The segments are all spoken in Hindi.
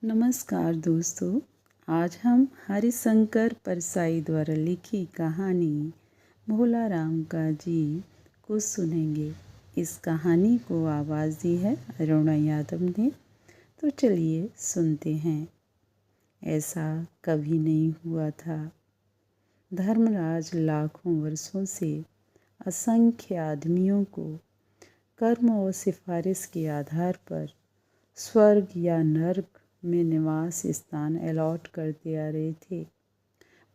नमस्कार दोस्तों। आज हम हरिशंकर परसाई द्वारा लिखी कहानी भोला राम का जीव को सुनेंगे। इस कहानी को आवाज़ दी है अरुणा यादव ने। तो चलिए सुनते हैं। ऐसा कभी नहीं हुआ था। धर्मराज लाखों वर्षों से असंख्य आदमियों को कर्म और सिफारिश के आधार पर स्वर्ग या नर्क में निवास स्थान अलॉट करते आ रहे थे,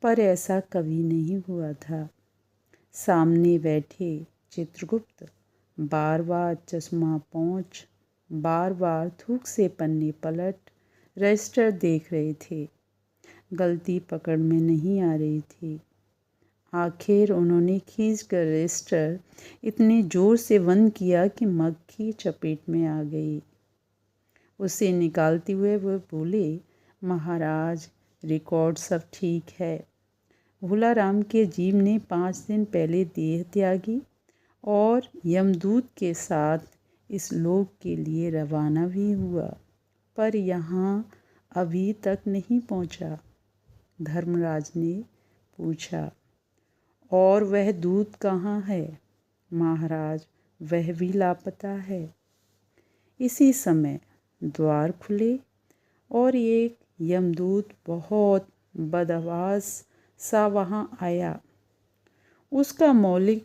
पर ऐसा कभी नहीं हुआ था। सामने बैठे चित्रगुप्त बार बार चश्मा पोंछ, बार बार थूक से पन्ने पलट रजिस्टर देख रहे थे। गलती पकड़ में नहीं आ रही थी। आखिर उन्होंने खींचकर रजिस्टर इतने जोर से बंद किया कि मक्खी चपेट में आ गई। उसे निकालते हुए वह बोले, महाराज, रिकॉर्ड सब ठीक है। भोला राम के जीव ने 5 दिन पहले देह त्यागी और यमदूत के साथ इस लोक के लिए रवाना भी हुआ, पर यहाँ अभी तक नहीं पहुँचा। धर्मराज ने पूछा, और वह दूत कहाँ है? महाराज, वह भी लापता है। इसी समय द्वार खुले और एक यमदूत बहुत बदहवास सा वहाँ आया। उसका मौलिक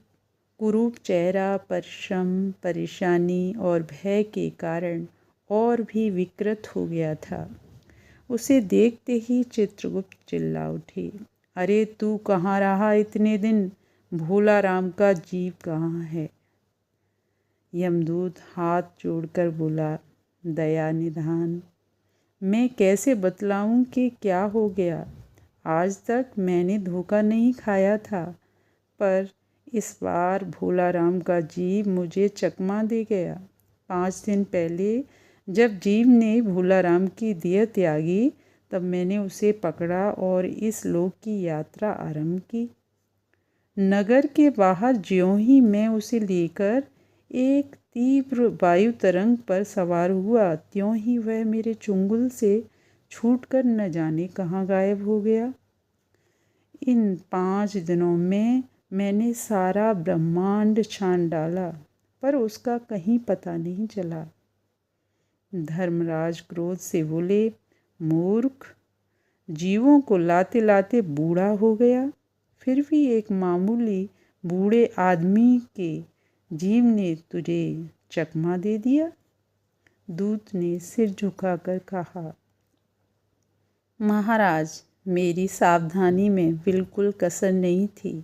कुरूप चेहरा परिश्रम, परेशानी और भय के कारण और भी विकृत हो गया था। उसे देखते ही चित्रगुप्त चिल्ला उठे, अरे तू कहाँ रहा इतने दिन? भोला राम का जीव कहाँ है? यमदूत हाथ जोड़कर बोला, दया निधान, मैं कैसे बतलाऊं कि क्या हो गया। आज तक मैंने धोखा नहीं खाया था, पर इस बार भोला राम का जीव मुझे चकमा दे गया। 5 दिन पहले जब जीव ने भोला राम की देह त्यागी, तब मैंने उसे पकड़ा और इस लोक की यात्रा आरंभ की। नगर के बाहर ज्यों ही मैं उसे लेकर एक तीव्र वायु तरंग पर सवार हुआ, त्यों ही वह मेरे चुंगल से छूटकर न जाने कहाँ गायब हो गया। इन 5 दिनों में मैंने सारा ब्रह्मांड छान डाला, पर उसका कहीं पता नहीं चला। धर्मराज क्रोध से बोले, मूर्ख, जीवों को लाते लाते बूढ़ा हो गया, फिर भी एक मामूली बूढ़े आदमी के जीव ने तुझे चकमा दे दिया। दूत ने सिर झुकाकर कहा, महाराज, मेरी सावधानी में बिल्कुल कसर नहीं थी।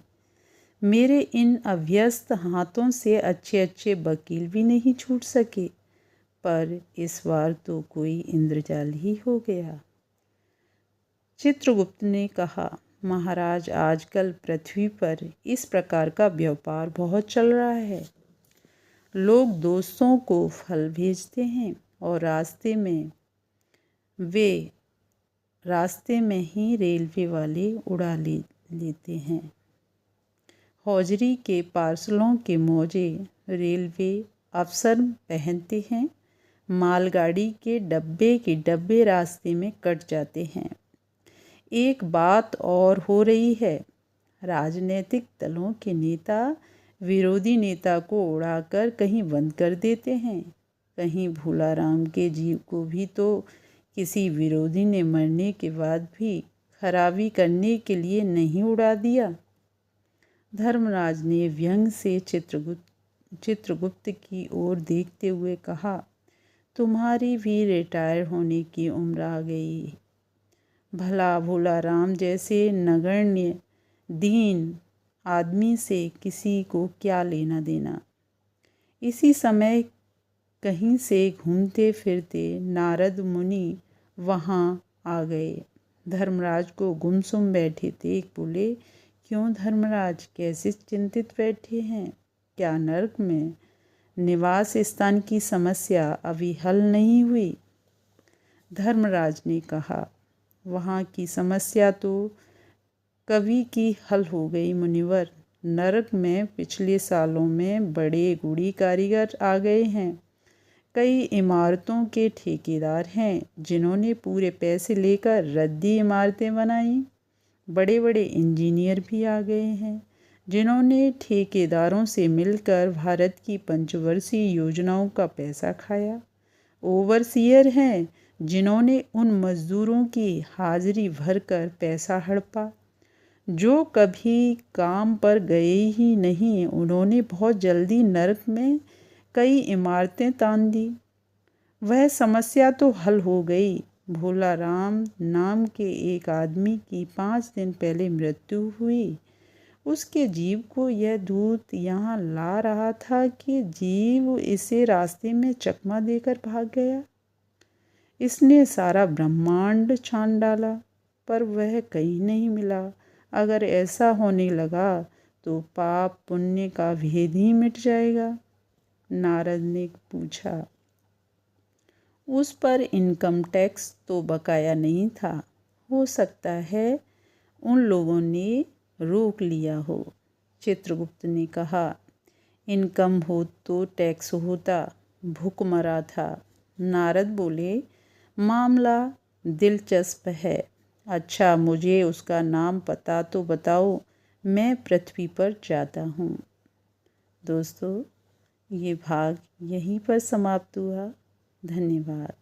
मेरे इन अभ्यस्त हाथों से अच्छे अच्छे वकील भी नहीं छूट सके, पर इस बार तो कोई इंद्रजाल ही हो गया। चित्रगुप्त ने कहा, महाराज, आजकल पृथ्वी पर इस प्रकार का व्यापार बहुत चल रहा है। लोग दोस्तों को फल भेजते हैं और रास्ते में ही रेलवे वाले उड़ा लेते हैं। हौजरी के पार्सलों के मोजे रेलवे अफसर पहनते हैं। मालगाड़ी के डब्बे रास्ते में कट जाते हैं। एक बात और हो रही है, राजनीतिक दलों के नेता विरोधी नेता को उड़ाकर कहीं बंद कर देते हैं। कहीं भोला राम के जीव को भी तो किसी विरोधी ने मरने के बाद भी खराबी करने के लिए नहीं उड़ा दिया। धर्मराज ने व्यंग से चित्रगुप्त की ओर देखते हुए कहा, तुम्हारी भी रिटायर होने की उम्र आ गई। भला भोला राम जैसे नगण्य दीन आदमी से किसी को क्या लेना देना। इसी समय कहीं से घूमते फिरते नारद मुनि वहाँ आ गए। धर्मराज को गुमसुम बैठे देख बोले, क्यों धर्मराज, कैसे चिंतित बैठे हैं? क्या नरक में निवास स्थान की समस्या अभी हल नहीं हुई? धर्मराज ने कहा, वहाँ की समस्या तो कभी की हल हो गई मुनिवर। नरक में पिछले सालों में बड़े गुड़ी कारीगर आ गए हैं। कई इमारतों के ठेकेदार हैं जिन्होंने पूरे पैसे लेकर रद्दी इमारतें बनाई। बड़े बड़े इंजीनियर भी आ गए हैं जिन्होंने ठेकेदारों से मिलकर भारत की पंचवर्षीय योजनाओं का पैसा खाया। ओवरसीयर हैं जिन्होंने उन मजदूरों की हाजिरी भरकर पैसा हड़पा जो कभी काम पर गए ही नहीं। उन्होंने बहुत जल्दी नरक में कई इमारतें तान दी। वह समस्या तो हल हो गई। भोला राम नाम के एक आदमी की 5 दिन पहले मृत्यु हुई। उसके जीव को यह दूत यहाँ ला रहा था कि जीव इसे रास्ते में चकमा देकर भाग गया। इसने सारा ब्रह्मांड छान डाला पर वह कहीं नहीं मिला। अगर ऐसा होने लगा तो पाप पुण्य का भेद ही मिट जाएगा। नारद ने पूछा, उस पर इनकम टैक्स तो बकाया नहीं था। हो सकता है उन लोगों ने रोक लिया हो। चित्रगुप्त ने कहा, इनकम हो तो टैक्स होता, भूख मरा था। नारद बोले, मामला दिलचस्प है। अच्छा, मुझे उसका नाम पता तो बताओ, मैं पृथ्वी पर जाता हूँ। दोस्तों, ये भाग यहीं पर समाप्त हुआ। धन्यवाद।